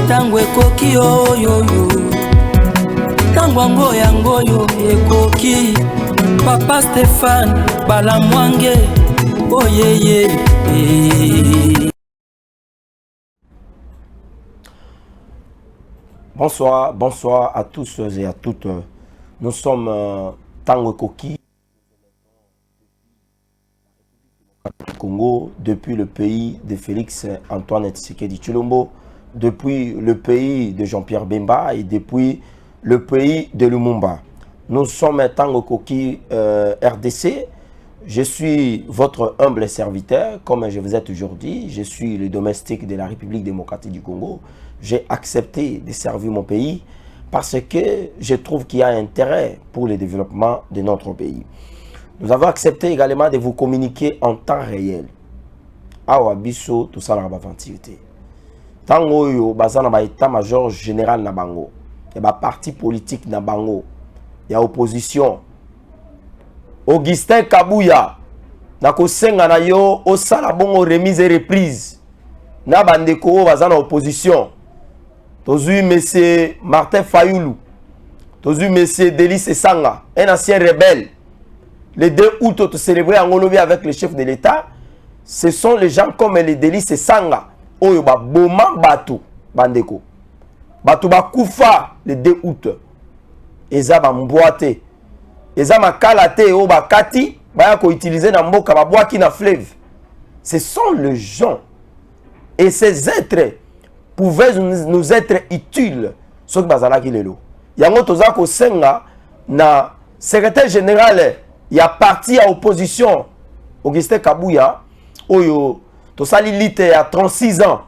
tango ekoki oyoyo tango yango yo ekoki Papa Stéphane Balamwange oyeye. Bonsoir, bonsoir à tous et à toutes. Nous sommes Tango Koki, Congo, depuis le pays de Félix Antoine Tshisekedi Tshilombo, depuis le pays de Jean-Pierre Bemba et depuis le pays de Lumumba. Nous sommes Tango Koki RDC. Je suis votre humble serviteur, comme je vous ai toujours dit. Je suis le domestique de la République démocratique du Congo. J'ai accepté de servir mon pays parce que je trouve qu'il y a intérêt pour le développement de notre pays. Nous avons accepté également de vous communiquer en temps réel. Awa biso tout ça na baventilité. Tango yo bazana ba état-major général na bango. Ya ba parti politique na bango. Ya opposition. Augustin Kabouya na kosenga na yo osala bongo remise et reprise. Na bandeko bazana opposition. Tozu monsieur Martin Fayoulou. Tozu monsieur Delis Esanga, un ancien rebelle. Les 2 août, tu célébrais en Olobi avec le chef de l'État. Ce sont les gens comme les Delis Esanga. Oyo ba boma batu bandeko. Batu ba kufa le 2 août. Eza ba mboate. Eza makalate o ba kati ba ko utiliser na mboka ba boaki na fleuve. Ce sont les gens et ces êtres pouvaient nous être utiles. Ce que bazala ki lelo. Yango toza ko senga na secrétaire général ya parti à opposition Augustin Kabouya oyo to sali lite à 36 ans.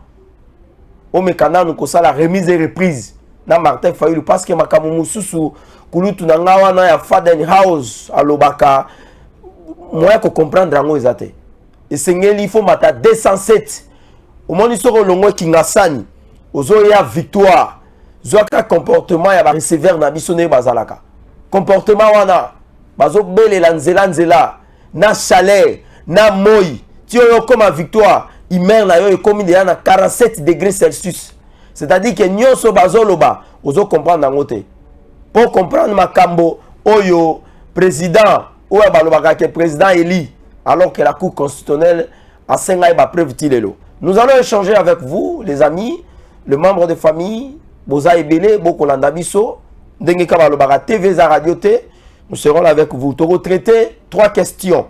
O mekana nous ko sala remise et reprise na Martin Fayoulou parce que makamu mususu kulutu na ngawa na ya Faden House alobaka moi ko comprendre ngo ezate. Et sengeli faut mata 207 au moni soko longo kingasani ozo ya victoire zoka comportement ya ba recevoir na bisone bazalaka comportement wana bazo bele la nzela na chaleur na moi tio yo comme victoire imer na yo e comme il y a 47 degrés Celsius, c'est-à-dire que nyonso bazoloba ozo comprendre ngote pour comprendre makambo oyo président oyo balobaka que président Eli alors que la cour constitutionnelle a senga ba preuve tilelo. Nous allons échanger avec vous les amis, les membres de famille, Boza Ebele, Bokolanda Biso, Ndenge Kabalobaka TV za Radio T. Nous serons là avec vous. Toro traiter 3 questions.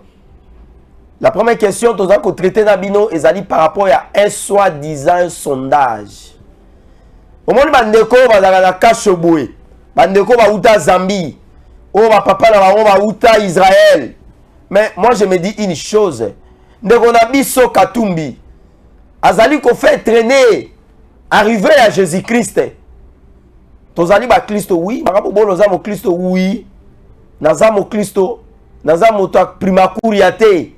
La première question, nous allons traiter Nabino Ezali par rapport à un soi-disant sondage. Au moment où Bandeko va dans la Kachoboué, Bandeko va outa Zambie, oh ma papa va outa Israël. Mais moi je me dis une chose, Ndeko Nabiso Katumbi, Azali ko fait traîner, arriver à Jésus-Christ. Tozali ba Christo oui, makapo bolo za mo Christo oui. Naza mo Christo, naza mo to primakuria te.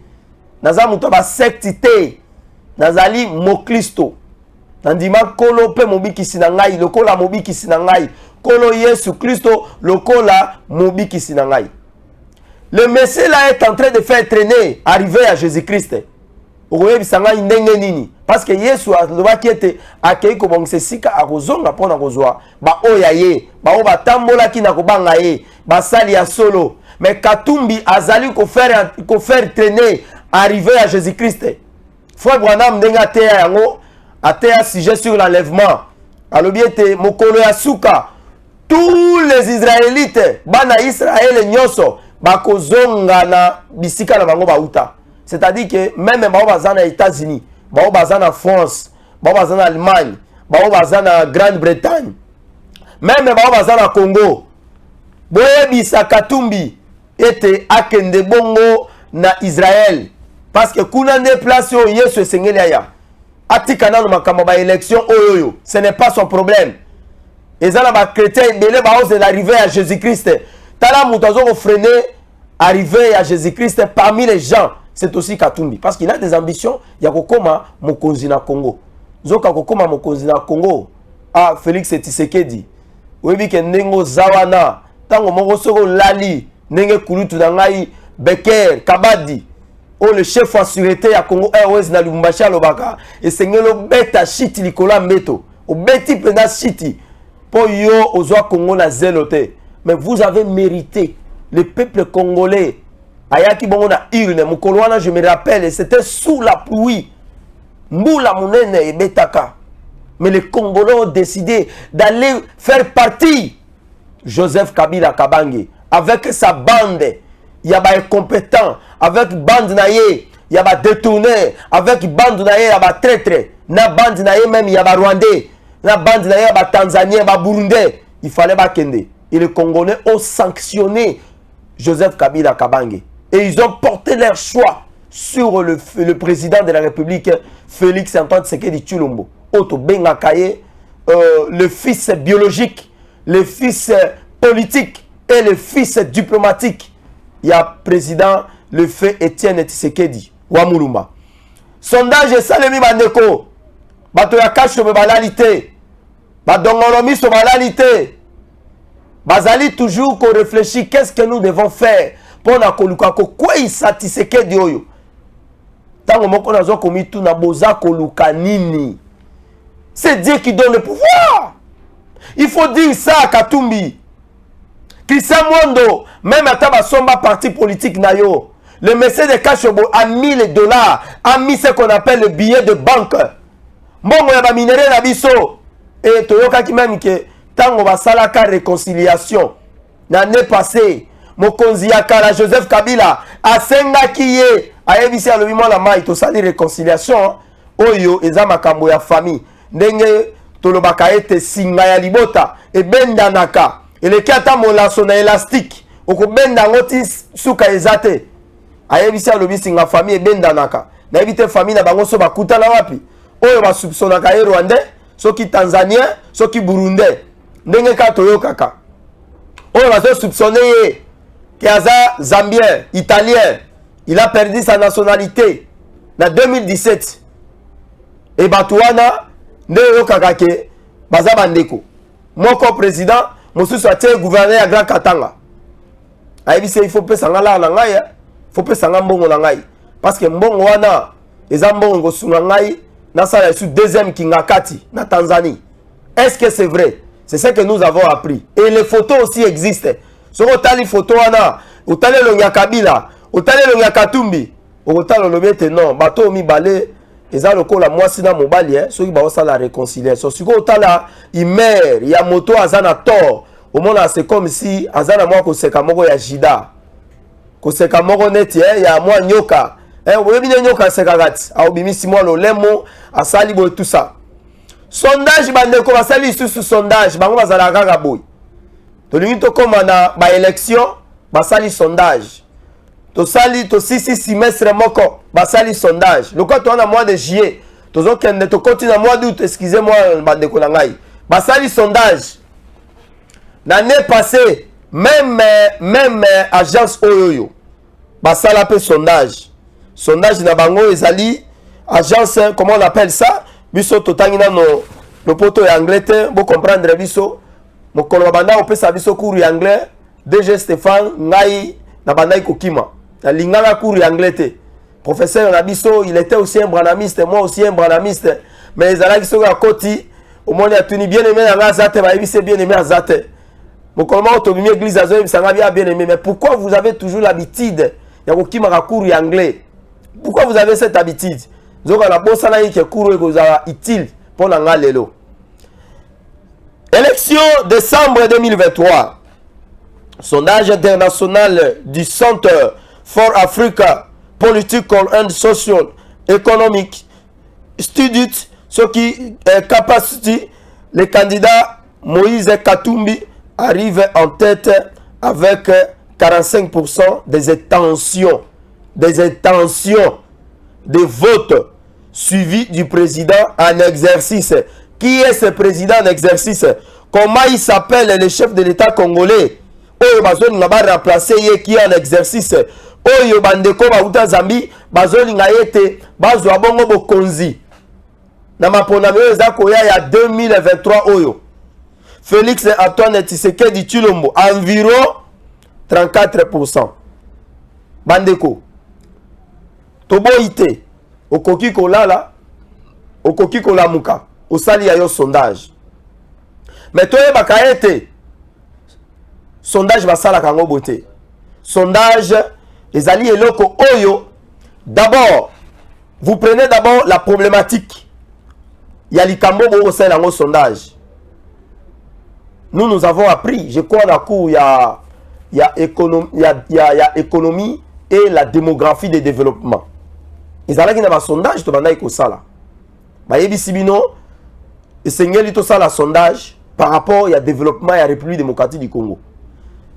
Naza mo to ba secte te. Nazali mo Christo. Nandima kolo pe mobiki sinangai, lokola mobiki sinangai. Kolo Yesu Christo, lokola mobiki sinangai. Le Messie là est en train de faire traîner, arriver à Jésus-Christ. Parce que Yesu a qui était accueilli comme sika a kozonga pona kozwa ba oyaye ba o batambola ki na kobanga ye ba sali ya solo mais Katumbi azali ko faire traîner arriver à Jésus-Christ. Frère Branham ndenga te yango atea sujet sur l'enlèvement alobiete mokolo ya suka tous les Israélites bana Israël nyoso ba kozonga na bisika na bango ba uta. C'est-à-dire que même aux États-Unis, en France, en Allemagne, en Grande-Bretagne, même en Congo, Boyebisa Katumbi était akende bongo na Israël. Parce que Kounande place au Yesu Sengelaya. Atikana no makamba élection oyoyo, ce n'est pas son problème. Et ça na chrétien belé ba ose l'arrivée à Jésus-Christ. Tala mutazo freiner arriver à Jésus-Christ parmi les gens. C'est aussi Katumbi. Parce qu'il a des ambitions. Il y a Kokoma Mokonzi na Congo. Zoka Kokoma Mokonzi na Congo. Ah, Félix Tshisekedi. Oui, que Nengo Zawana. Tango Moko Soko Lali. Nenge Kulutu Nangai. Becker. Kabadi. Oh, le chef en sûreté à Congo Airways na Lubumbashi Lobaka. Et c'est Ngelo Beta Shit Nicolas Mbeto. au beti pena city pour yo ozwa Congo na zelote. Mais vous avez mérité. Le peuple congolais ayaki bongo na urne mokolo wana, je me rappelle, c'était sous la pluie. Mbula munene et betaka. Mais les Congolais ont décidé d'aller faire partie Joseph Kabila Kabange avec sa bande. Il y a des incompétents avec bande naye, il y a des détournés avec bande naye, il y a des traîtres. Na bande naye même il y a des Rwandais, na bande naye il y a des Tanzaniens, des Burundais. Il fallait pas kende. Et les Congolais ont sanctionné Joseph Kabila Kabange. Et ils ont porté leur choix sur le président de la République, Félix Antoine Tshisekedi Tshilombo. Oto Bengakaye, le fils biologique, le fils politique et le fils diplomatique. Il y a président le fait Étienne Tshisekedi Wamulumba. Sondage Salemi Bandeko. Bato ya kacho be banalité. Badongolomi so banalité. Bazali toujours qu'on réfléchit qu'est-ce que nous devons faire pour na koluka ko quoi il satisfait de oyo. Tango moko nazo komi tu na boza koluka nini. C'est Dieu qui donne le pouvoir. Il faut dire ça à Katumbi. Christian Mondo, même à Tabasomba parti politique nayo, le monsieur de Kachobo a mis les dollars, a mis ce qu'on appelle le billet de banque. Mbongo ya ba minere na biso. Et toyoka ki même que tango basalaka réconciliation l'année passée mokonzi ya kala Joseph Kabila asengaki ye ayebisi alobi mwana mai tosali réconciliation oyo eza makambo ya famille ndenge tolobaka ete singa ya libota ebendanaka eleki ata molaso na élastique okobenda ngo ti suka eza te ayebisi alobi singa famille ebendanaka nayebi te famille na bango so bakutana wapi oyo basupsonaka ye Rwandais soki Tanzanien soki Burundais ndenge ka toyokaka oyo bazo soupçonné ye ki aza Zambien, Italien. Il a perdu sa nationalité en 2017. Et Batouana ne yokaka ke baza bandeko moko président mosusu atie gouverneur ya Grand Katanga ayebisi il faut pesa ngala na ngai, faut pesa mbongo na ngai parce que mbongo wana eza mbongo ngosunga ngai na sala su deuxième kingakati na Tanzanie. Est-ce que c'est vrai? C'est ce que nous avons appris. Et les photos aussi existent. Si vous avez les photos, vous avez le Kabila, vous avez le Katumbi, vous avez le Lobete, non, bateau mi balé, et ça le coup la moi si dans mon balai, ceux qui vont la réconciliation. Si vous avez la imer, il y a moto azana tort, au monde c'est comme si azana moi que c'est comme ya jida, que c'est comme net, il y a moi nyoka, vous voyez bien nyoka c'est kagati, a obimi si moi le lemo, a sali bo tout ça. Sondage bandeko basali sous sondage bango bazala kaka boy to limito comme na ba élection basali sondage to sali to 6 semestre moko basali sondage le quand on a mois de juillet to zo kende to continue mois d'août excusez-moi bandeko na ngai basali sondage l'année passée même agence oyoyo basala pe sondage na bango ezali agence comment on appelle ça biso totangina no poto ya anglais te bo comprendre biso mokolo banda opesa biso cours ya anglais DG Stéphane ngai na banda ikokima na linganga cours ya anglais te professeur na biso il était aussi un branamiste moi aussi un branamiste mais ezalaki soki akoti omoni atuni bien aimé na ngazate ba ebise bien aimé azate mokolo ma otobimi église azo ebisanga bien aimé mais pourquoi vous avez toujours l'habitude ya kokima ka cours ya anglais? Pourquoi vous avez cette habitude? Zoka la bossa na yike cours ekozala utile pour nga lelo. Élection décembre 2023. Sondage international du Centre for Africa Political and Social Economic Studies, ce qui est capacité, le candidat Moïse Katumbi arrive en tête avec 45% des intentions de vote suivi du président en exercice. Qui est ce président en exercice? Comment il s'appelle le chef de l'État congolais? Oyo bazoni nga ba remplacer ye qui est en exercice. Oyo bandeko ba uta Zambi bazoni nga yete bazwa bongo bokonzi. Na maponami oyo eza koya ya 2023 oyo. Félix Antoine Tshisekedi Tshilombo environ 34%. Bandeko. Tobo ite. Okoki kolala, okoki kolamuka, au sali ya yo sondage. Mais toi baka été sondage basala kango boté. Sondage ezali eloko oyo. D'abord, vous prenez d'abord la problématique. Il y a likambo bo osala ngo sondage. Nous avons appris, je crois dans cours il y a économie et la démographie des développements. Ils allaient dans un sondage, tu vas dire que ça là. Bah yebisibino, et seigneur tout ça la sondage par rapport au développement et à la République démocratique du Congo.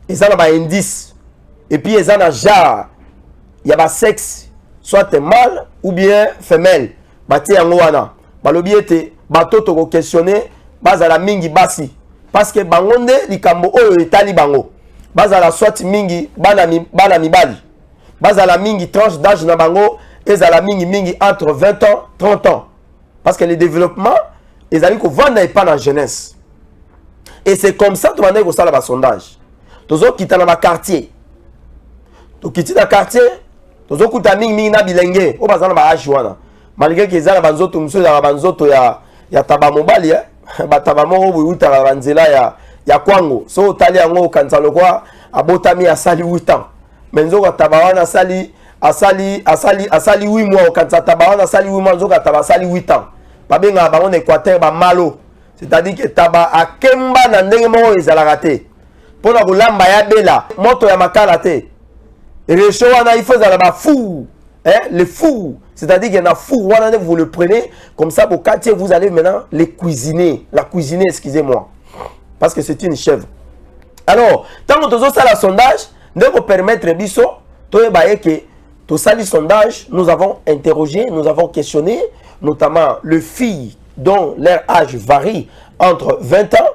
Ils ont un indice et puis ils ont un genre, il y a un sexe, soit mâle ou bien femelle. Bah tiens wana, bah le biais te, bah toto ko questionner, bah à la mingi basi. Parce que bangonde likambo oyo etali bango bazala soit mingi bana mibali bazala mingi tranche d'âge na bango ezala mingi entre 20 ans 30 ans parce que le développement ezali ko vanda et pas na jeunesse et c'est comme ça to bande ko sala ba sondage tozo kita na ba quartier to kiti na quartier tozo kuta mingi na bilenge o bazana ba âge wana malgré que ezala banzoto muso ya banzoto ya taba mobali bataba moko buyuta banzela ya kwango so tali yango kanza lokwa abotami asali 8 ans menzo taba wana asali 8 mois kanza taba wana asali 8 mois nzo taba asali 8 ans babenga bango na Équateur ba malo c'est-à-dire que taba akemba na ndenge moko ezalaka te pona kolamba ya bela moto ya makala te recho wana il faut zala ba fou les fous, c'est-à-dire qu'il y en a fou, vous le prenez, comme ça, au quartier, vous allez maintenant les cuisiner. La cuisiner, excusez-moi. Parce que c'est une chèvre. Alors, tant que vous avez la sondage, ne vous permettre biso, tout ça, le sondage, nous avons interrogé, nous avons questionné, notamment les filles dont leur âge varie entre 20 ans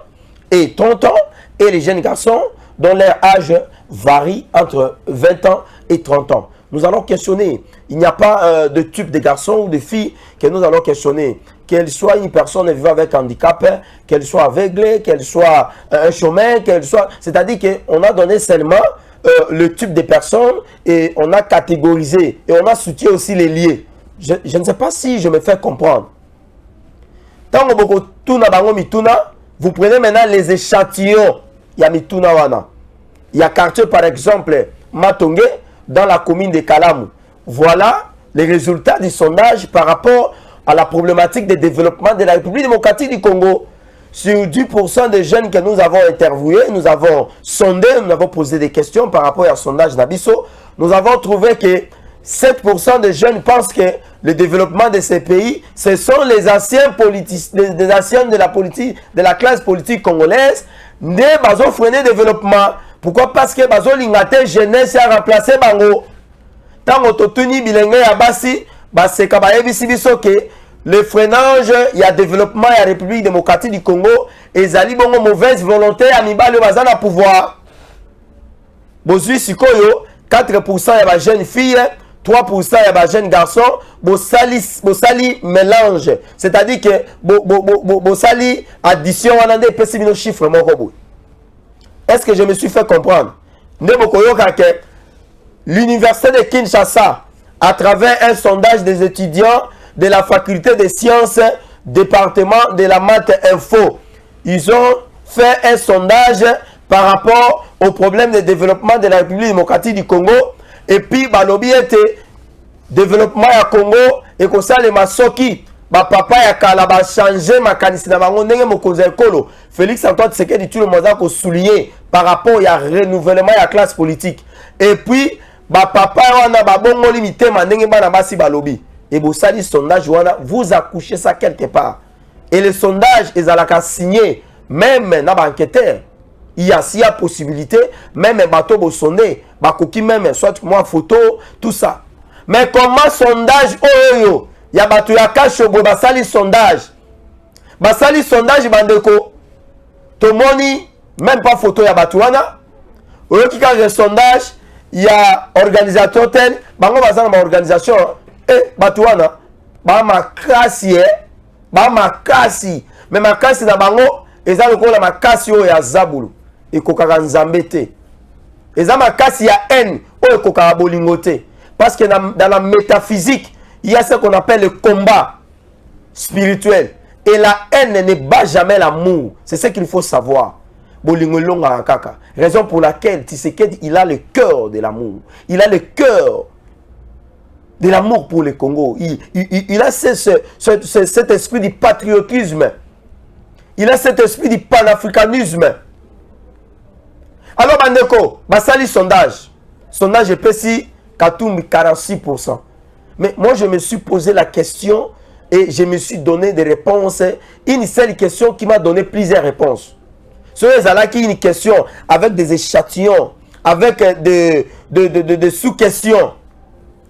et 30 ans, et les jeunes garçons dont leur âge varie entre 20 ans et 30 ans. Nous allons questionner. Il n'y a pas de type de garçon ou de fille que nous allons questionner. Qu'elle soit une personne vivant avec handicap, qu'elle soit aveugle, qu'elle soit un chômeur, qu'elle soit... C'est-à-dire qu'on a donné seulement le type de personne et on a catégorisé et on a soutenu aussi les liés. Je ne sais pas si je me fais comprendre. Tant que vous prenez maintenant les échantillons. Il y a Mituna Wana. Il y a quartier par exemple Matongé, dans la commune de Kalamu. Voilà les résultats du sondage par rapport à la problématique de développement de la République démocratique du Congo. Sur 10% des jeunes que nous avons interviewés, nous avons sondé, nous avons posé des questions par rapport à sondage d'Abisso. Nous avons trouvé que 7% des jeunes pensent que le développement de ces pays, ce sont les anciens politiciens, les anciens de la politique, de la classe politique congolaise, ne bazo freiner développement. Pourquoi? Parce que bazo lingate jeunesse a remplacé bango. Tant autotuni bilenge ya basi, c'est kabayebi biso que le freinage, il y a développement, il y a République démocratique du Congo, et zali bongo mauvaise volonté à mibale bazana pouvoir. Bozui sikoyo, 4% ya ba jeune fille, 3% ya ba jeune garçon, bosali mélange. C'est-à-dire que bosali addition wanande pesi bino chiffre moko boy. Est-ce que je me suis fait comprendre? L'université de Kinshasa, à travers un sondage des étudiants de la faculté des sciences, département de la maths info, ils ont fait un sondage par rapport au problème de développement de la République démocratique du Congo. Et puis, balobi était développement à Congo et comme ça les masoki. Ba papa ya kala ba changer makanisi na bango ndenge mokonzi ekolo Félix Antoine Tshisekedi tu le moza ko souligner par rapport à renouvellement ya classe politique et puis ba papa wana ba bongo limité ndenge bana basi balobi et bo sali sondage wana vous accouchez ça quelque part et le sondage ezalaka signé même na ba enquêteur il y a possibilité même bato bo sondé ba koki même soit moi photo tout ça mais comment sondage oyo il y a batu ya kasho bo basali sondage bandeko tomoni même pas photo ya batu wana oyo kika le sondage il y a organisateur tel bango bazana ba organisation et batu wana ba makasi mais makasi na bango eza lokola makasi oyo ya zabulu ekokaka nzambe te eza makasi ya haine oyo ekokaka bolingo te parce que dans la métaphysique il y a ce qu'on appelle le combat spirituel. Et la haine ne bat jamais l'amour. C'est ce qu'il faut savoir. Raison pour laquelle Tshisekedi, il a le cœur de l'amour. Il a le cœur de l'amour pour le Congo. Il a cet esprit du patriotisme. Il a cet esprit du panafricanisme. Alors, Bandeko, basali sondage. Sondage EPC, Katumbi 46%. Mais moi, je me suis posé la question et je me suis donné des réponses. Une seule question qui m'a donné plusieurs réponses. C'est une question avec des échantillons, avec des sous-questions.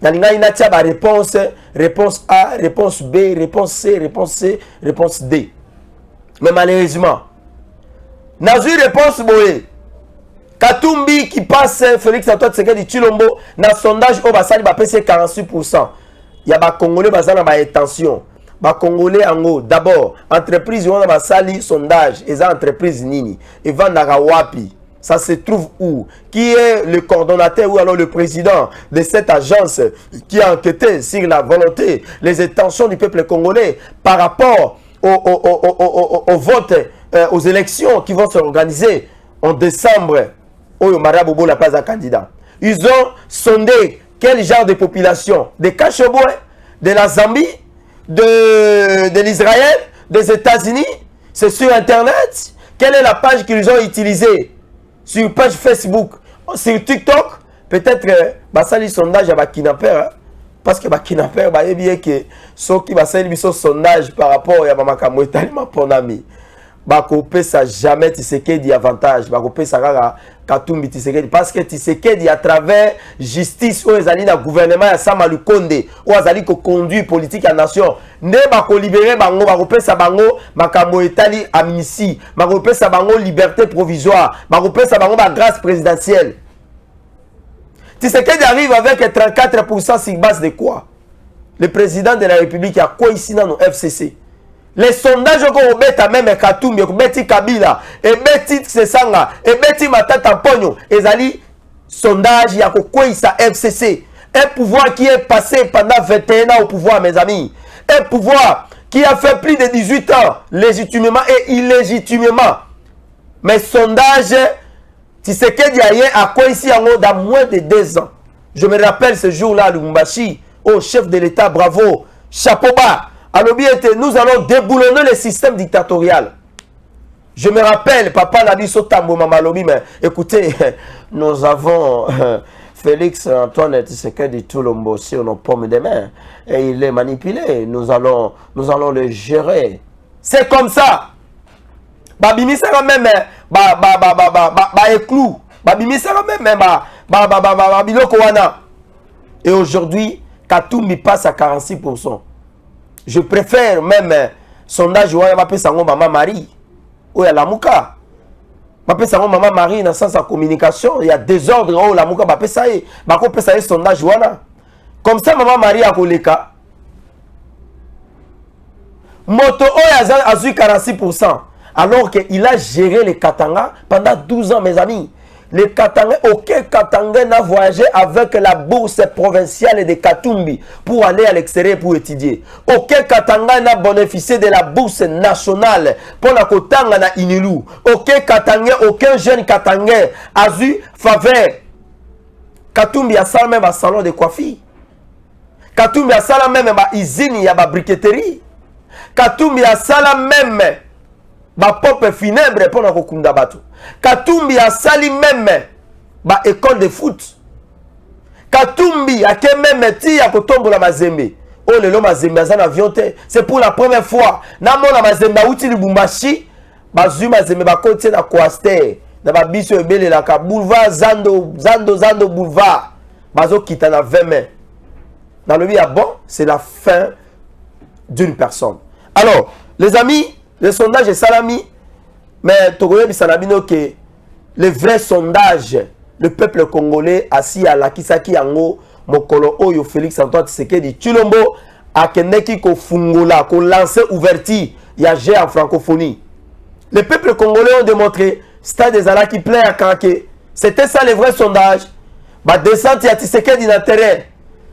Il y a une réponse, réponse A, réponse B, réponse C, réponse C, réponse D. Mais malheureusement, dans une réponse boye, Katumbi qui passe Félix Antoine Tshisekedi Tshilombo, dans le sondage, au Basali, va passer 46%. Il y a des Congolais qui ont des intentions. Les Congolais, d'abord, entreprise, on a sali sondage, et ça entreprise nini, et Vandagawapi. Ça se trouve où? Qui est le coordonnateur ou alors le président de cette agence qui a enquêté sur la volonté, les intentions du peuple congolais par rapport au vote, aux élections qui vont s'organiser en décembre? Oyo Marabobo n'a pas un candidat. Ils ont sondé quel genre de population? Des Cachebois, de la Zambie, de l'Israël, des États-Unis. C'est sur Internet. Quelle est la page qu'ils ont utilisée? Sur page Facebook, sur TikTok. Peut-être que sondage à Bakinaper. Parce que Bakinaper, il bien que ceux qui ont sondage par rapport à Mamakamoui, tellement pour ami. Bakopé ça jamais Tshisekedi avantage. Bakopé ça Katumbi Tshisekedi parce que Tshisekedi à travers justice ou ezali na gouvernement ya Sama Lukonde ou azali ko conduire politique à nation ne bako libérer bango bakopé ça bango makambo etali amnistie bakopé ça bango liberté provisoire bakopé ça bango ba grâce présidentielle. Tshisekedi arrive avec 34% sur base de quoi? Le président de la République a quoi ici dans nos FCC? Les sondages qu'on met même Katumbi, Beti Kabila, et Beti Sesanga, et Beti Matata Pogno, et Zali, sondage, il y a quoi ça FCC? Un pouvoir qui est passé pendant 21 ans au pouvoir, mes amis. Un pouvoir qui a fait plus de 18 ans, légitimement et illégitimement. Mais sondage, Tshisekedi a quoi ici dans moins de 2 ans. Je me rappelle ce jour-là, Lumumbashi, au chef de l'État, bravo, chapeau bas. Alors bien, nous allons déboulonner le système dictatorial. Je me rappelle, papa l'a dit sur Tambo Mamalobi, mais écoutez, nous avons Félix Antoine Tshisekedi Tshilombo sur nos pommes de main. Et il est manipulé. Nous allons le gérer. C'est comme ça. Babimi sera même éclou. Babimi sera même biloko wana. Et aujourd'hui, Katumbi passe à 46%. Je préfère même sondage où il va passer Maman Marie ou la Mouka. Va passer Maman Marie dans le sens de communication. Il y a désordre où la Mouka va passer. Va passer sondage où comme ça Maman Marie a koleka. Moto a eu 46%. Alors qu'il a géré les Katanga pendant 12 ans, mes amis. Les Katanga, aucun Katanga n'a voyagé avec la bourse provinciale de Katumbi pour aller à l'extérieur pour étudier. Aucun Katanga n'a bénéficié de la bourse nationale pour la Kotanga na Inilou. Aucun Katanga, aucun jeune Katanga a eu faveur. Katumbi a ça même un salon de coiffure. Katumbi a ça même une usine, il y a une briqueterie. Katumbi a ça même ba pompe funèbre pour la kokunda bato. Katumbi a sali même ba école de foot. Katumbi a ke même ti ya kotombola Mazembe. Oh lelo Mazembe azan avion te. C'est pour la première fois. Na mona Mazembe uti Lubumbashi, ba zu Mazembe ba kote na Coaster. Na ba biso ebele la ka boulevard Zando boulevard. Bazo kita na 20 mai. Dans le bien bon, c'est la fin d'une personne. Alors, les amis, le sondage est salami, mais Togoye Bisanabino que le vrai sondage, le peuple congolais assis à la Kisaki Yango, Mokolo Oyo Félix Antoine Tshisekedi Tshilombo, a Keneki ko fungola, ko lancer ouverti, yagé en francophonie. Le peuple congolais ont démontré, Stade des Ala qui plaît à Kanké. C'était ça le vrai sondage. Bah descente à Tshisekedi dans le terrain.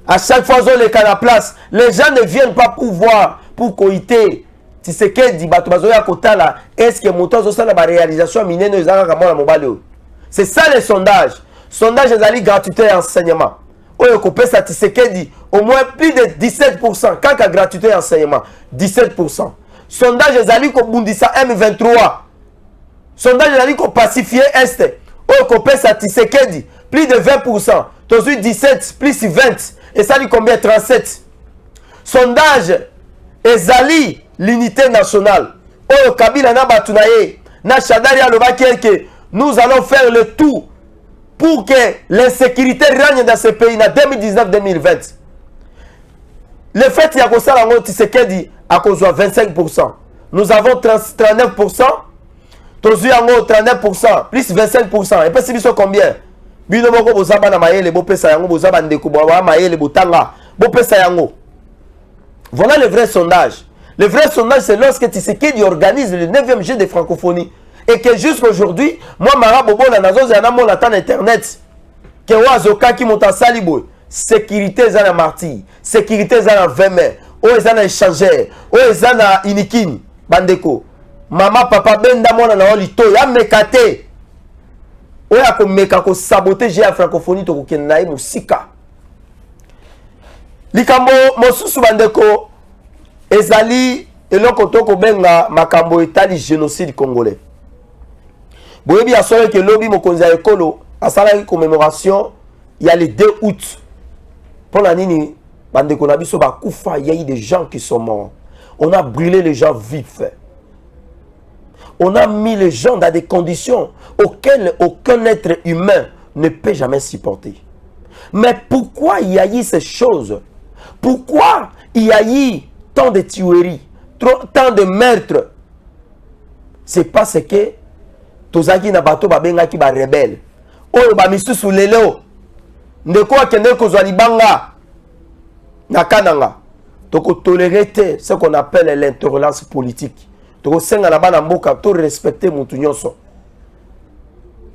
À chaque fois, on les cas à la place. Les gens ne viennent pas pour voir, pour coïter Tshisekedi bato bazoya kotala est-ce que moto azosala ba réalisation minene ezaka kama na mobali. C'est ça les sondages. Sondage ezali gratuité et enseignement. Oyo kopesa Tshisekedi au moins plus de 17%. Kaka gratuité et enseignement 17%. Sondage ezali ko bundisa M23. Sondage ezali ko pacifier Est. Oyo kopesa Tshisekedi plus de 20%. Tozui 17 plus 20. Et ça dit combien? 37. Sondage ezali l'unité nationale. Oyo Kabila na batunaye na Shadari alobaki que nous allons faire le tout pour que l'insécurité règne dans ce pays en 2019-2020. Le fait qu'il y a que ça, Tshisekedi a causé 25%. Nous avons 39%. Tozu yango 39%, plus 25%. Et puis c'est biso combien? Bino moko bozaba na mayele bo pesa yango bozaba ndeko ba mayele botanga bo pesa yango. Voilà le vrai sondage. Le vrai sondage, c'est lorsque Tshisekedi organise le 9e jeu de francophonie. Et que jusqu'aujourd'hui, moi, Marabobo, la nazo, j'ai un attend internet. Que Wazoka qui monte à Salibo. Sécurité, zana marty. Sécurité, zana 20 mai. Oh, zana échangeur. Oh, zana inikin. Bandeko. Maman, papa, benda, moi, na olito. Ya mekate. Oh, ya ko meka ko saboter j'ai la francophonie, to ko kenaï musika. Likambo, mosusu bandeko. Ezali, eloko toko benga makambo etali génocide congolais. Boyebi a soirée que lobby mokonzi ya ekolo a salari commémoration il y a le 2 août. Pour la nini bandeko na biso ba kufa, il y a eu des gens qui sont morts. On a brûlé les gens vifs. On a mis les gens dans des conditions auxquelles aucun être humain ne peut jamais supporter. Mais pourquoi il y a eu ces choses? Pourquoi il y a eu tant de tueries, tant de meurtres? C'est parce que tozaki na bato babengaki ba rebelle. Oyo ba misusu lelo ndeko akende kozwa libanga na kananga. Toko tolérer ce qu'on appelle l'intolérance politique. Toko senga na bana mboka to respecter mutu nyonso.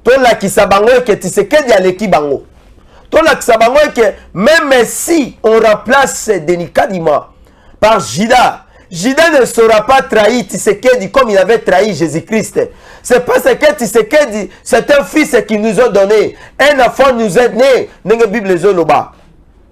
To la kisabango ke Tshisekedi aleki bango. To la kisabango ke même si on remplace Denis Kadima par Jida, Jida ne sera pas trahi Tshisekedi comme il avait trahi Jésus-Christ. C'est parce que Tshisekedi, c'est un fils qui nous a donné. Un enfant nous est né. N'est-ce Bible Zoloba?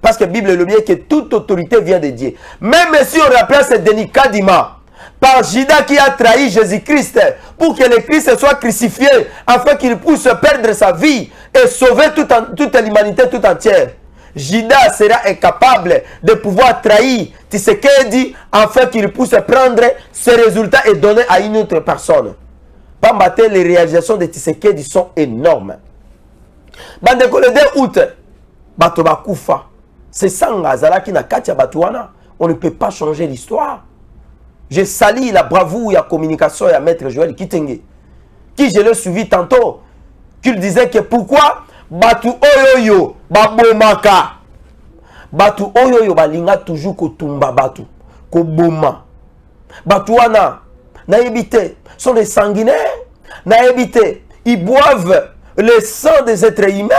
Parce que la Bible le dit que toute autorité vient de Dieu. Même si on remplace Denis Kadima par Jida qui a trahi Jésus-Christ pour que le Christ soit crucifié afin qu'il puisse perdre sa vie et sauver toute l'humanité tout entière. Jida sera incapable de pouvoir trahir Tshisekedi afin qu'il puisse prendre ses résultats et donner à une autre personne. Pambate, les réalisations de Tshisekedi sont énormes. Bandeko le 2 août, bato bakufa. C'est sanga zalaki na katia batuana. On ne peut pas changer l'histoire. Je salue la bravoure et la communication de Maître Joël Kitenge, qui je l'ai suivi tantôt, qu'il disait que pourquoi Batu Oyoyo, Babomaka, Batu Oyoyo, Balinga toujours Kotumba Batu, Koboma, Batuana, Naïbité, sont des sanguinaires, Naïbité, ils boivent le sang des êtres humains,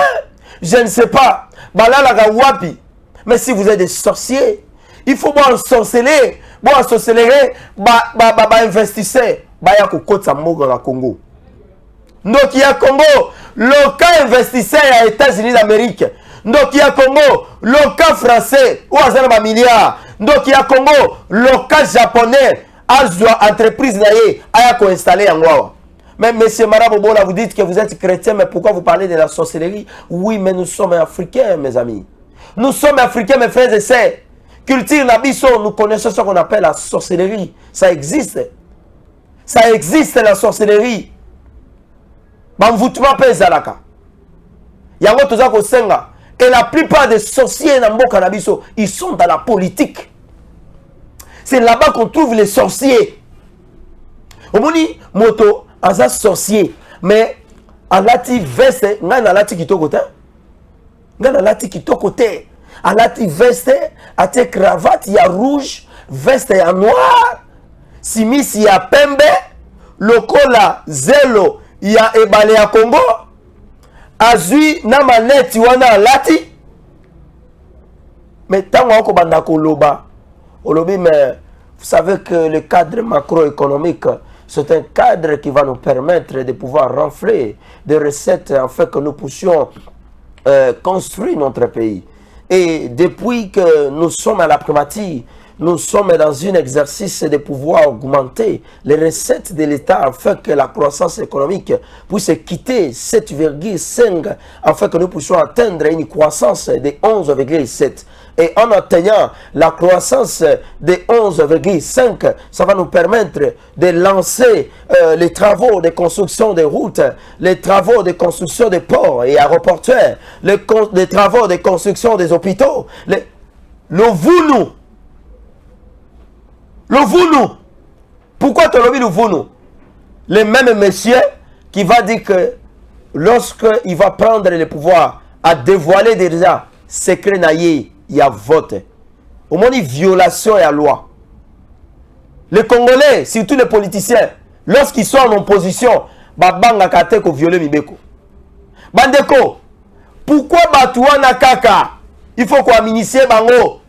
je ne sais pas, Balala Wapi, mais si vous êtes des sorciers, il faut pas ensorceler, bon ensorceler, investisseur, ya kokotsa mogo na Congo. Donc il y a Congo, local investisseur à États-Unis d'Amérique. Donc il y a Congo, local français, ou à milliards. Donc il y a Congo, local japonais, azwa entreprise naie, à installer en Wawa. Mais monsieur Marabobo, là vous dites que vous êtes chrétien, mais pourquoi vous parlez de la sorcellerie? Oui, mais nous sommes africains, mes amis. Nous sommes africains, mes frères et sœurs. Culture Nabiso, nous connaissons ce qu'on appelle la sorcellerie. Ça existe. Ça existe la sorcellerie. Bamvutuma pe zalaka. Yango toza ko senga. Et la plupart des sorciers na mboka na biso, ils sont dans la politique. C'est là-bas qu'on trouve les sorciers. Omoni moto aza sorcier, mais alati veste ngana alati kitoko te. Ngana alati kitoko te. Alati veste, ate cravate ya rouge, veste ya noir, simisi ya pembe, lokola zelo ya ebale ya Congo, azui na maneti wana alati. Mais tango wako banda koloba, olobi mais Vous savez que le cadre macroéconomique, c'est un cadre qui va nous permettre de pouvoir renfler des recettes afin que nous puissions construire notre pays. Et depuis que nous sommes à la primature, nous sommes dans un exercice de pouvoir augmenter les recettes de l'État afin que la croissance économique puisse quitter 7,5 afin que nous puissions atteindre une croissance de 11,7. Et en atteignant la croissance de 11,5, ça va nous permettre de lancer les travaux de construction des routes, les travaux de construction des ports et aéroportuaires, les travaux de construction des hôpitaux, le vounou. Le vounou. Pourquoi tu l'as vu le vounou? Le même monsieur qui va dire que lorsqu'il va prendre le pouvoir à dévoiler déjà secret naïe, il y a vote. Au moins, une violation de la loi. Les Congolais, surtout les politiciens, lorsqu'ils sont en opposition, babanga kate ko violer mibeko. Bandeko, pourquoi Batouana Kaka? Il faut qu'on amnistie bango.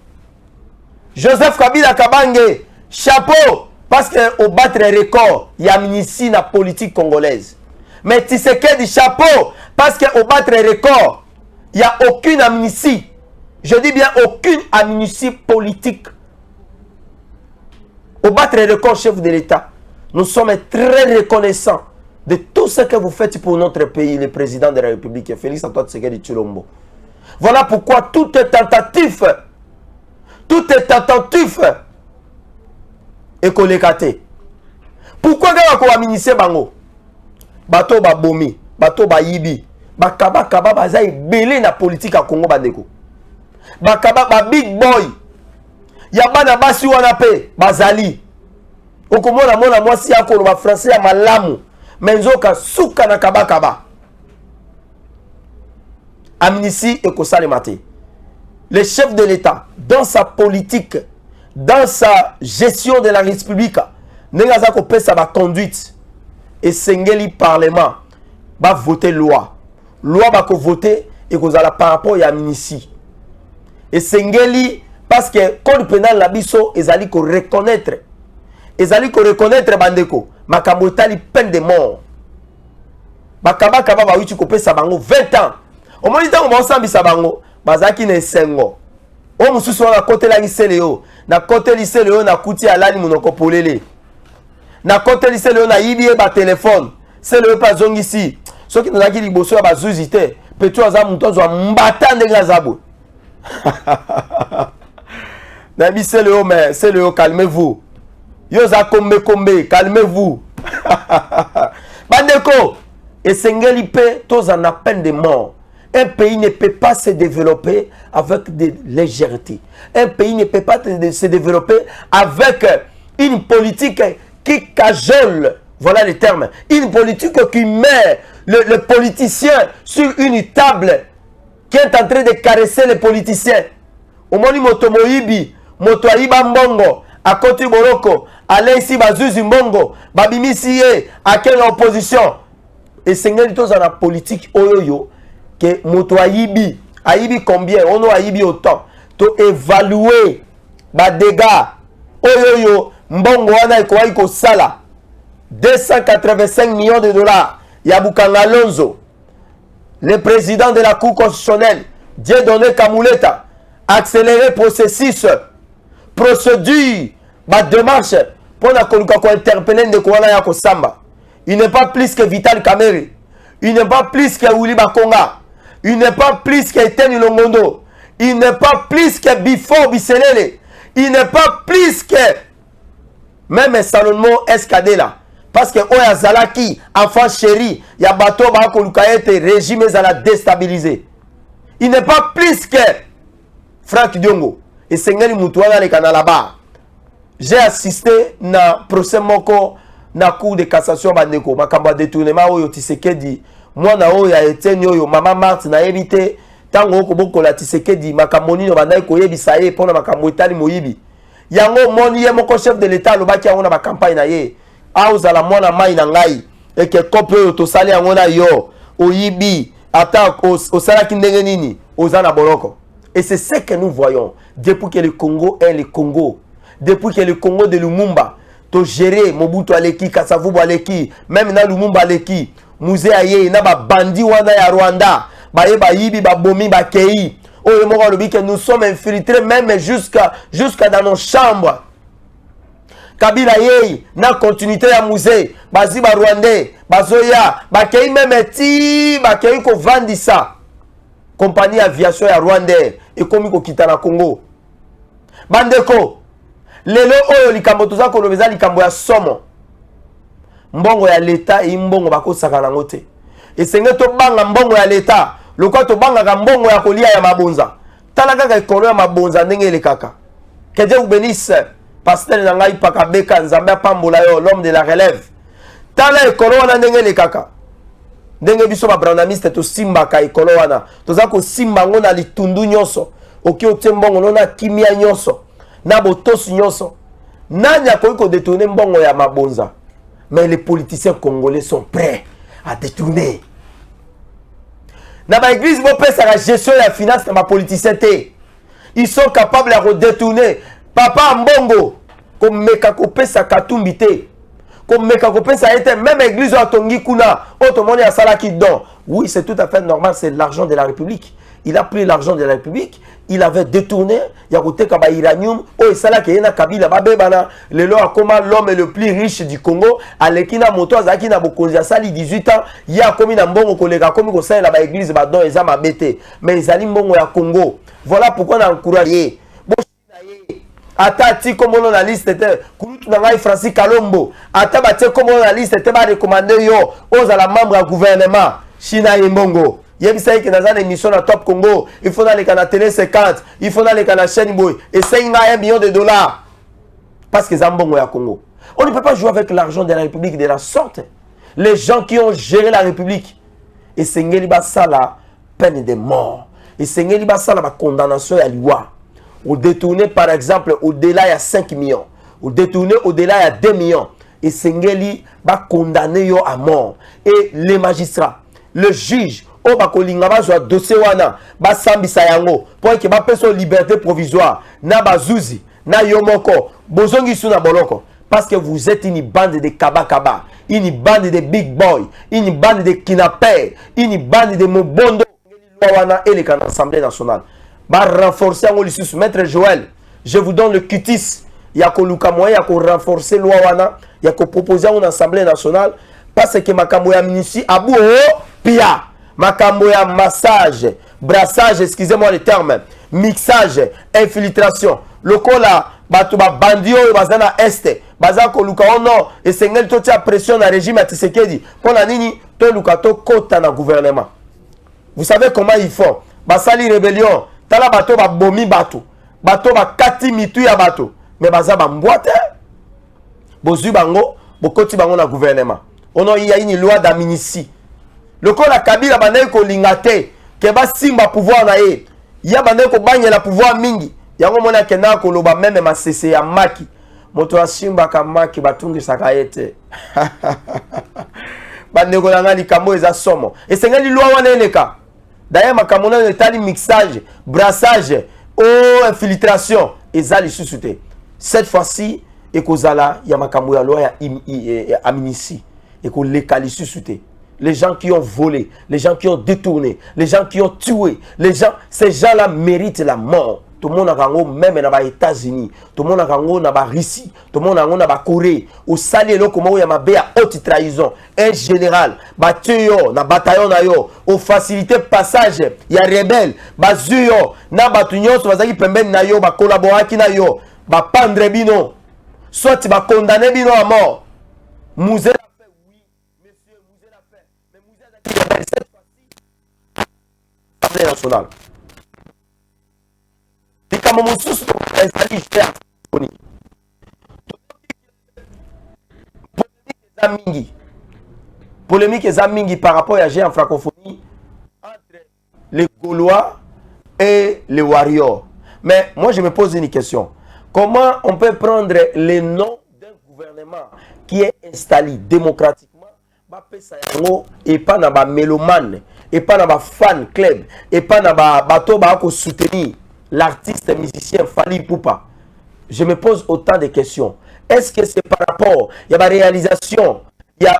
Joseph Kabila Kabange, chapeau, parce qu'au battre record, il y a amnistie dans la politique congolaise. Mais Tshisekedi, chapeau, parce qu'au battre record, il n'y a aucune amnistie. Je dis bien aucune amnistie politique. Au battre record, chef de l'État, nous sommes très reconnaissants de tout ce que vous faites pour notre pays, le président de la République, Félix Antoine Tshisekedi Tshilombo. Voilà pourquoi tout est tentatif et kolekate. Pourquoi vous avez amnistie bango? Bato ba bomi, bato ba yibi, bakaba kaba bazai belé na politique à Congo bandeko. Bakaba ba big boy. Yabana basi wana pe bazali. Okomona mona mwasi yako lo ba français ya malamu. Menzoka suka na kaba kaba. Amnistie et kosale maté. Le chef de l'État, dans sa politique, dans sa gestion de la République, n'engaza ko pesa ba conduite et sengeli parlement va voter loi. Loi va ko voter et kozala par rapport à amnistie. Et sengeli parce que code pénal la biso ezali ko reconnaître. Ezali ko reconnaître bandeko makambo etali peine de mort. Bakaba kaba ba uti ko pesa bango 20 ans. Au moins tant on sambisa bango bazaki ne sengo. O mususu na côté la liseleo, na côté liseleo na kuti alani munoko polele. Na côté liseleo na yibi ba téléphone. C'est le pas zongisi. Ce qui nous a dit liboso ba zuzité, petu aza mutozo mbata ndenga zabo. Nabi c'est le mais c'est le calmez-vous. Yoza kombe calmez-vous. Bandeko et sengeli pe tous en a peine de mort. Un pays ne peut pas se développer avec de légèreté. Un pays ne peut pas se développer avec une politique qui cajole, voilà le terme, une politique qui met le politicien sur une table qui est en train de caresser les politiciens. Au moment où moto moyibi, moto ayiba mbongo, à côté boroko, allez ici bazuzi mbongo, babimisi ye, à quelle opposition? Et c'est dans la politique oyoyo. Que moto ayibi combien on a ayibi autant to évaluer ba dégâts oyoyo mbongo wana iko sala 285 millions de dollars ya Bukanga Alonso, le président de la Cour constitutionnelle Dieudonné Kamuleta, accélérer processus procédure ba démarche pour na koluka ko interpeller ndeko wana ya ko samba. Il n'est pas plus que Vital Kamerhe, il n'est pas plus que Willy Bakonga, il n'est pas plus que Etienne Longondo, il n'est pas plus que Bifo Biselele, il n'est pas plus que même Salomon Escadela. Parce que Oya Zalaki, enfant chéri, il y a bateau Bakolukaete, régime Zala déstabilisé. Il n'est pas plus que Franck Diongo. Et Sengeli Moutouana le canal là-bas. J'ai assisté na procès moko na cour de cassation bandeko. Makamba détournement Oyo Tshisekedi. Moi na Oya Etienne Oyo Mama Marthe na évité. Tango Okoboko la Tshisekedi. Makamoni no bandai koyebi saye pona makambo etali moyibi. Yango moni ye moko chef de l'état lo baki yango na ba campagne na ye. Auzala mwana mai na ngai. Et que kope oyo tosali yango na yo. Oyibi. Ata osalaki ndenge nini. Ozana boloko. Et c'est ce que nous voyons depuis que le Congo est le Congo. depuis que le Congo de Lumumba, to géré Mobutu Aleki, Kasavubu Aleki, même na Lumumba Aleki, Musée Aye, na ba bandi wana ya Rwanda, ba ye ba yibi, ba bomi, ba kei. Oh, que nous sommes infiltrés même jusqu'à dans nos chambres. Kabila Yei, na continuité à musée, Bazi ba Rwandais, Bazoya, Bakei même ti, Bakei ko vandisa. Compagnie aviation ya Rwandais, et comme ko kita na Congo. Bandeko, lelo oyo likambo toza kolobeza likambo ya somo. Mbongo ya l'État et mbongo bako sakana ngote. Et senge to banga mbongo ya l'État. Loko to banga ka mbongo ya kolia ya mabonza. Tala kaka ekolo ya mabonza ndenge ele kaka. Que Dieu vous bénisse. Pasteur Nangai Pakabeka Nzambe Pambola yo l'homme de la relève. Tala ekolo wana ndenge ele kaka. Ndenge biso ba brandamiste to simba ka ekolo wana. Toza ko simba ngona litundu nyoso. Oki otembongo nona kimia nyoso. Na botosi nyoso. Nani akoki ko détourner mbongo ya mabonza. Mais les politiciens congolais sont prêts à détourner. Dans l'église, vous pouvez faire la gestion de la finance dans ma politicité. Ils sont capables de détourner. Papa Mbongo, comme Mekakopé sa katumbité, comme Mekakopé sa été, même l'église à Tongi Kuna, autrement à Salaki Don. Oui, c'est tout à fait normal, c'est l'argent de la République. Il a pris l'argent de la République, il avait détourné, il y a côté Kaba Iranium, oh, et ça là qui est na Kabila, Babébana, le loi comment l'homme est le plus riche du Congo, à l'Ekina Moto, à Zakina Bokonzi, à Sali 18 ans, il y a comme un bon collègue, comme il y a la église, bah, ils ont bêté, mais ils allaient bon au Congo. Voilà pourquoi on a encouragé. Atati comme on a la liste était Kouloutou Nangai Francis Kalombo, Atabate comme on a la liste était pas recommandé yo, aux à la membre du gouvernement, China et Mbongo. Il y a une émission à Top Congo, il faut aller à la télé 50, il faut aller à la chaîne Boy, et c'est 1 million de dollars. Parce que Zambongo est à Congo. On ne peut pas jouer avec l'argent de la République de la sorte. Les gens qui ont géré la République, et c'est la peine de mort. Et c'est la condamnation à l'IWA. Ou détourner par exemple au-delà de 5 millions. Ou détourner au-delà de 2 millions. Et c'est condamné à mort. Et les magistrats, le juge, o bakolinga bazwa dossier wana basambisa yango pour que bapeso liberté provisoire na bazuzi na yomoko bozongi suna boloko parce que vous êtes une bande de kabakaba, une bande de big boy, une bande de kidnappeurs, une bande de mobondo wana et les l'Assemblée nationale ba renforcer ngo lisusu maître Joël, je vous donne le cutis ya ko luka moyen ya ko renforcer loi wana ya ko proposer en Assemblée nationale parce que makambo ya ministre abu pia makambo ya massage, brassage, excusez-moi le terme, mixage, infiltration. Lokola bato ba bandio bazana este, bazako luka ono et sengel to tia pression na régime à Tshisekedi. Pour la nini to luka to kota na gouvernement. Vous savez comment ils font? Basali rébellion, tala bato ba bomi bato ba kati mitu ya bato, mais baza ba mboite. Bozu bango, bokoti bango na gouvernement. Ono il y a une loi d'amnistie. Le corps la Kabila bande ko lingate ke ba simba pouvoir na ye ya bande ko banya la pouvoir mingi yango mona kena ko loba même ma cc ya maki moto asimba ka maki batungi sakayete bande ko langa likambo eza somo et sengali loi wana eleka d'ailleurs makambo na etali mixage brassage ou infiltration ezali susute cette fois-ci ekozala ya makambo ya loi ya amnistie et ko lekali susute. Les gens qui ont volé, les gens qui ont détourné, les gens qui ont tué, ces gens-là méritent la mort. Tout le monde a gagné, même dans les États-Unis, tout le monde a gagné dans la Russie, tout le monde a gagné dans la Corée. Au salé, il y a une haute trahison. Un général, dans le bataillon, au facilité passage, il y a des rebelles, dans le bataillon, il y a des collaborateurs, pendre bino, soit condamné bino à mort. Musée cette fois-ci, l'Assemblée nationale. Et comme on sous polémique examingi par rapport à la en francophonie entre les Gaulois et les Warriors. Mais moi je me pose une question. Comment on peut prendre les noms d'un gouvernement qui est installé démocratiquement et pas dans ba mélomane et pas dans ba fan club et pas dans ba bateau ba ko soutenir l'artiste musicien Fally Ipupa. je me pose autant de questions. Est-ce que c'est par rapport, il y a ma réalisation, il y a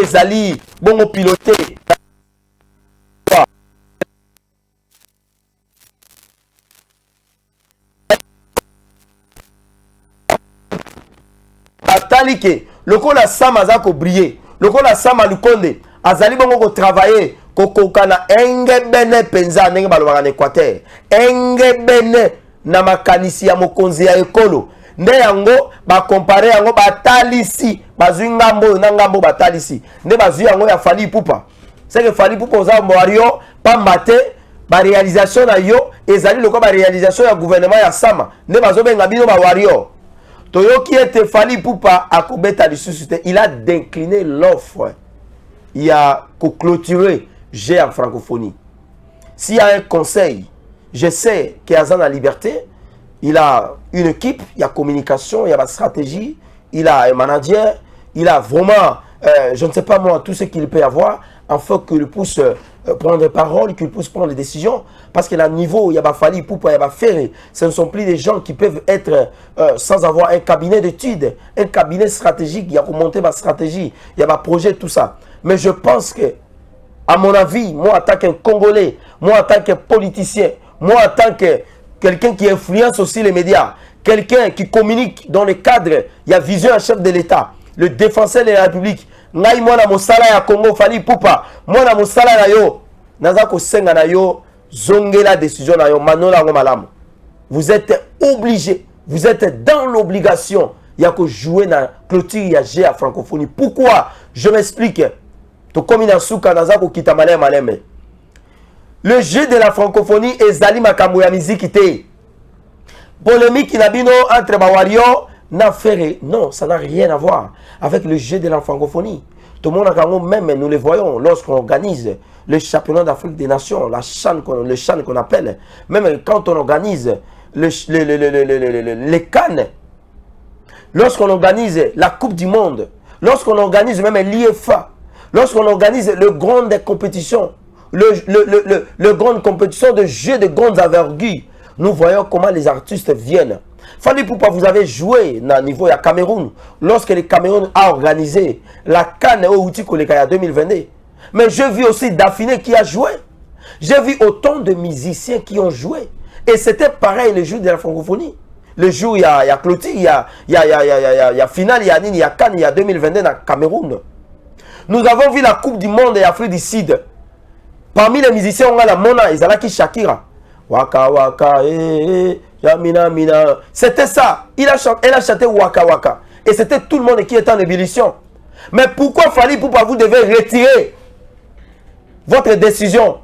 ezali bongo piloté atali ke lokola Sam aza ko briller, lokola Sam Lukonde azali bongo ko travailler kokoka na engebene penza ndenge balobaka na Équateur, engebene na makanisi ya mokonzi ya ekolo nde yango ba comparer yango batalisi bazwi ngambo na ngambo batalisi nde bazwi yango ya Fally Ipupa. C'est que Fally Ipupa oza Wario pa mate ba réalisation na yo ezali lokola ba réalisation ya gouvernement ya Sama nde bazobenga bino ba Wario. Toyoki ete Fally Ipupa akobeta lisusu te, il a décliné l'offre. Il a clôturé G en francophonie. S'il y a un conseil, je sais qu'il y a la liberté, il a une équipe, il y a communication, il y a la stratégie, il a un manager, il a vraiment, je ne sais pas moi, tout ce qu'il peut avoir, afin qu'il puisse prendre des paroles, qu'il puisse prendre des décisions. Parce que là, niveau, il y a Fally Ipupa, il y a Ferré. Ce ne sont plus des gens qui peuvent être sans avoir un cabinet d'études, un cabinet stratégique, il y a pour monter ma stratégie, il y a ma projet, tout ça. Mais je pense que, à mon avis, moi en tant que Congolais, moi en tant que politicien, moi en tant que quelqu'un qui influence aussi les médias, quelqu'un qui communique dans le cadre, il y a vision un chef de l'État, le défenseur de la République, ngai mwana mosala ya Congo Fally Ipupa, mwana mosala na yo, naza ko senga na yo, zongela décision na yo, manola ngo malamu. Vous êtes obligé, vous êtes dans l'obligation, il y a que jouer na clôture ya G à francophonie. Pourquoi? Je m'explique. To komi na suka naza ko kita malem maleme. Le jeu de la francophonie ezali makambo ya musique te. Polémique inabino entre Bawario na Ferré. Non, ça n'a rien à voir avec le jeu de la francophonie. Tout le monde a même, nous le voyons lorsqu'on organise le championnat d'Afrique des Nations, le CHAN qu'on appelle, même quand on organise les Cannes, lorsqu'on organise la Coupe du Monde, lorsqu'on organise même l'IFA, lorsqu'on organise le grande compétition, le grande compétition de jeux de grandes envergures, nous voyons comment les artistes viennent. Fally Ipupa, vous avez joué au niveau de Cameroun, lorsque le Cameroun a organisé la CAN au Outikoléka 2022. Mais je vis aussi Daphné qui a joué. J'ai vu autant de musiciens qui ont joué. Et c'était pareil le jour de la francophonie. Le jour, il y a clôture, il y a finale, il y a CAN, il y a 2022 dans Cameroun. Nous avons vu la Coupe du Monde et Afrique du Sud. Parmi les musiciens, on a la Mona et Zalaki Shakira. Waka waka, Yamina mina. C'était ça. Elle a chanté Waka waka. Et c'était tout le monde qui était en ébullition. Mais pourquoi Fally Ipupa vous devez retirer votre décision?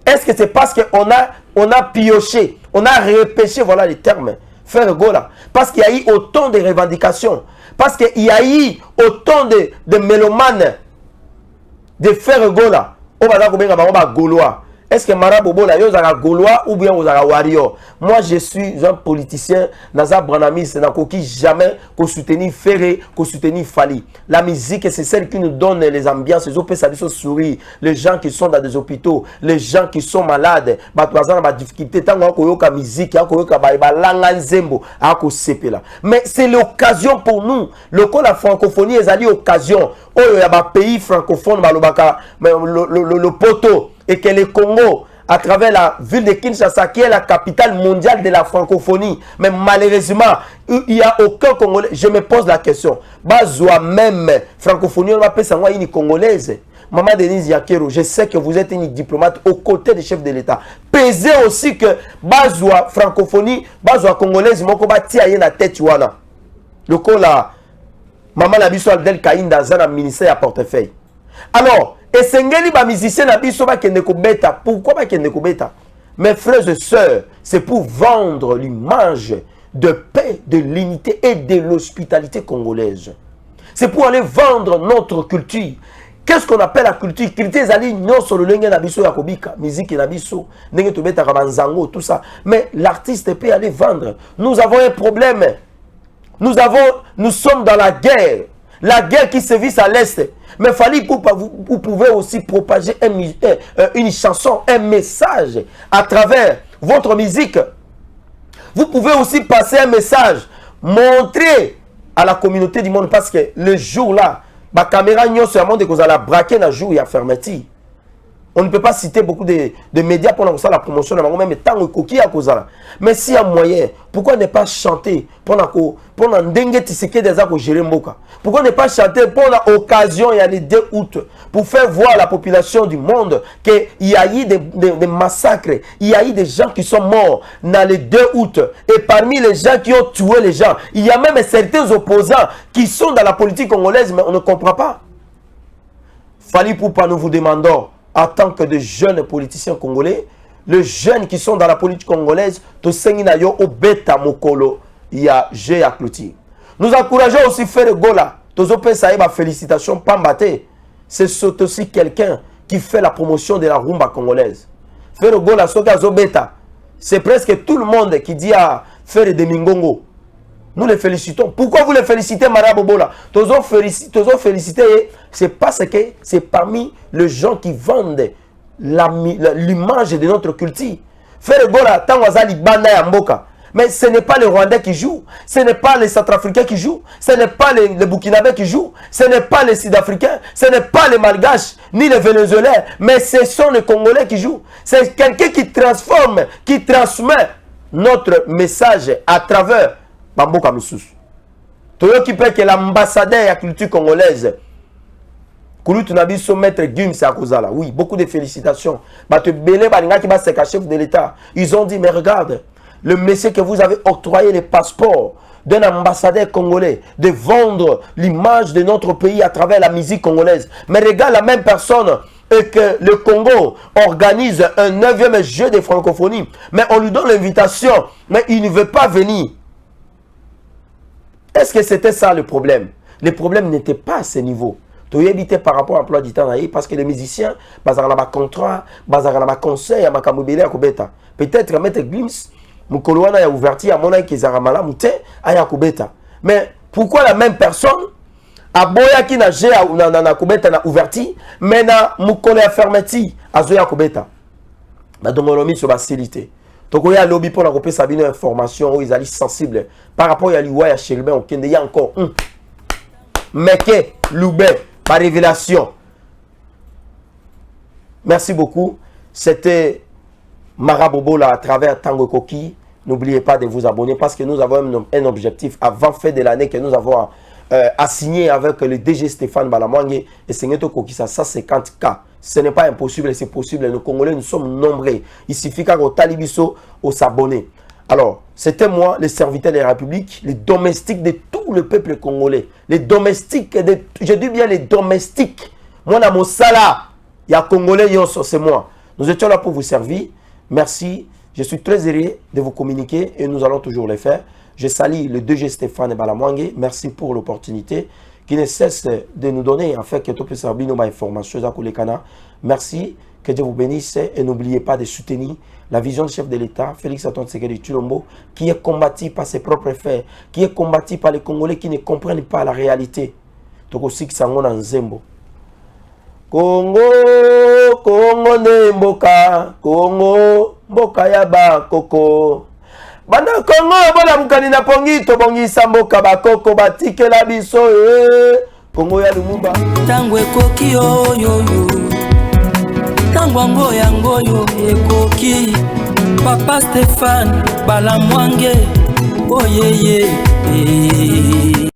Est-ce que c'est parce qu'on a pioché, on a repêché, voilà les termes, faire Gola? Parce qu'il y a eu autant de revendications. Parce qu'il y a eu autant de mélomanes de faire Gola. Gaulois. Est-ce que Marabobo là, yo zara Gaulois ou bien vous zara Wario? Moi, je suis un politicien, Naza Branamis, n'a qui jamais qu'on soutenir Ferré, qu'on soutenir Fally. La musique, c'est celle qui nous donne les ambiances, les opérations sourire, les gens qui sont dans des hôpitaux, les gens qui sont malades, bah difficulté, tant qu'on a musique, qu'on a langa nzembo, mais c'est l'occasion pour nous. La francophonie est l'occasion. Oh, il y a un pays francophone, le poteau. Et que le Congo, à travers la ville de Kinshasa, qui est la capitale mondiale de la francophonie, mais malheureusement, il n'y a aucun Congolais. Je me pose la question. Bazoua même, francophonie, on appelle ça une Congolaise. Maman Denise Yakero, je sais que vous êtes une diplomate aux côtés des chefs de l'État. Pesez aussi que Bazoua francophonie, Bazoua congolaise, mon combat tient la tête, wana. Le coup là, maman Nabiso Abdel Kaïnda, Zana ministère à portefeuille. Alors, et sengeli ba musicien na biso ba kende ko beta. Pourquoi ba kende ko beta? Mes frères et sœurs, c'est pour vendre l'image de paix, de l'unité et de l'hospitalité congolaise. C'est pour aller vendre notre culture. Qu'est-ce qu'on appelle la culture? Culture zali non sur le lenge na biso ya kobika, musique na biso, ndenge to beta ka banzango tout ça. Mais l'artiste peut aller vendre. Nous avons un problème Nous sommes dans la guerre qui se vit à l'Est. Mais Fally Ipupa, vous pouvez aussi propager une chanson, un message à travers votre musique. Vous pouvez aussi passer un message, montrer à la communauté du monde, parce que le jour-là, la caméra n'y a seulement de cause à la braquer un jour, il y a fermeté. On ne peut pas citer beaucoup de médias pour la promotion de même temps coquille à cause là. Mais s'il y a moyen, pourquoi ne pas chanter pour dengue tiseke des actes gérer mboka? Pourquoi ne pas chanter pour l'occasion, il y a les 2 août, pour faire voir à la population du monde qu'il y a eu des massacres, il y a eu des gens qui sont morts dans les 2 août. Et parmi les gens qui ont tué les gens, il y a même certains opposants qui sont dans la politique congolaise, mais on ne comprend pas. Fally Ipupa, nous vous demandons, en tant que de jeunes politiciens congolais, les jeunes qui sont dans la politique congolaise, nous encourageons aussi Ferre Gola. Félicitations, Pambate. C'est aussi quelqu'un qui fait la promotion de la rumba congolaise. Ferre Gola, c'est presque tout le monde qui dit à Ferre de Mingongo. Nous les félicitons. Pourquoi vous les félicitez, Marabobola? Toujours féliciter, c'est parce que c'est parmi les gens qui vendent l'image de notre culture. Faire Gola, Tangwazali Banda Yamboka. Mais ce n'est pas les Rwandais qui jouent, ce n'est pas les Centrafricains qui jouent, ce n'est pas les Burkinabés qui jouent, ce n'est pas les Sud-Africains, ce n'est pas les Malgaches, ni les Vénézuéliens, mais ce sont les Congolais qui jouent. C'est quelqu'un qui transforme, qui transmet notre message à travers Bamboka Moussous. Toyo qui peut que l'ambassadeur de la culture congolaise, Kouloutou Nabiso maître Guim Sakozala. Oui, beaucoup de félicitations. Chef de l'État. Ils ont dit, mais regarde, le monsieur que vous avez octroyé le passeport d'un ambassadeur congolais, de vendre l'image de notre pays à travers la musique congolaise. Mais regarde la même personne et que le Congo organise un 9e jeu de francophonie. Mais on lui donne l'invitation, mais il ne veut pas venir. Est-ce que c'était ça le problème? Le problème n'était pas à ce niveau. Tu as évité par rapport à l'emploi du temps parce que les musiciens, ils ont un contrat, ils ont un conseil, ils ont un kobeta. Peut-être mettre Glims, Mukoloana a ouvert à mon aïe Zaramala Mouté, à Kobeta. Mais pourquoi la même personne, à Boya qui n'a pas Kobeta n'a ouvert, mais na Mukole a fermé à Zoya Kobeta? Donc on a mis sur la facilité. Donc il y a un lobby pour la repère Sabine information où ils allaient sensibles par rapport à l'Iwa et à Chelben au Kenya. Il y a encore Meke, Loubé, par révélation. Merci beaucoup. C'était Marabobola à travers Tango Koki. N'oubliez pas de vous abonner parce que nous avons un objectif avant fin de l'année que nous avons assigné avec le DG Stéphane Balamwange et Sengeto Koki, ça 150K. Ce n'est pas impossible, c'est possible. Les Congolais, nous sommes nombreux. Il suffit qu'au Talibiso, au s'abonner. Alors, c'était moi, le serviteur de la République, les domestiques de tout le peuple congolais. Les domestiques, je dis bien les domestiques. Moi, dans mon salaire, il y a Congolais, c'est moi. Nous étions là pour vous servir. Merci. Je suis très heureux de vous communiquer et nous allons toujours le faire. Je salue le DG Stéphane Balamwange. Merci pour l'opportunité qui ne cesse de nous donner en fait que tout peut servir nos informations à Kolekana. Merci, que Dieu vous bénisse et n'oubliez pas de soutenir la vision du chef de l'État, Félix Antoine Tshisekedi Tshilombo, qui est combattu par ses propres faits, qui est combattu par les Congolais qui ne comprennent pas la réalité. Donc aussi que ça en Zembo. Congo, Congo ne mboka, Congo, mboka ya ba koko. Bana Congo, bona mukani na pongi to bongi samboka ba koko batike la biso Congo ya Lumumba. Tango ekoki yo yo yo. Tango yango yo ekoki. Papa Stéphane Balamwange. Oh yeah yeah.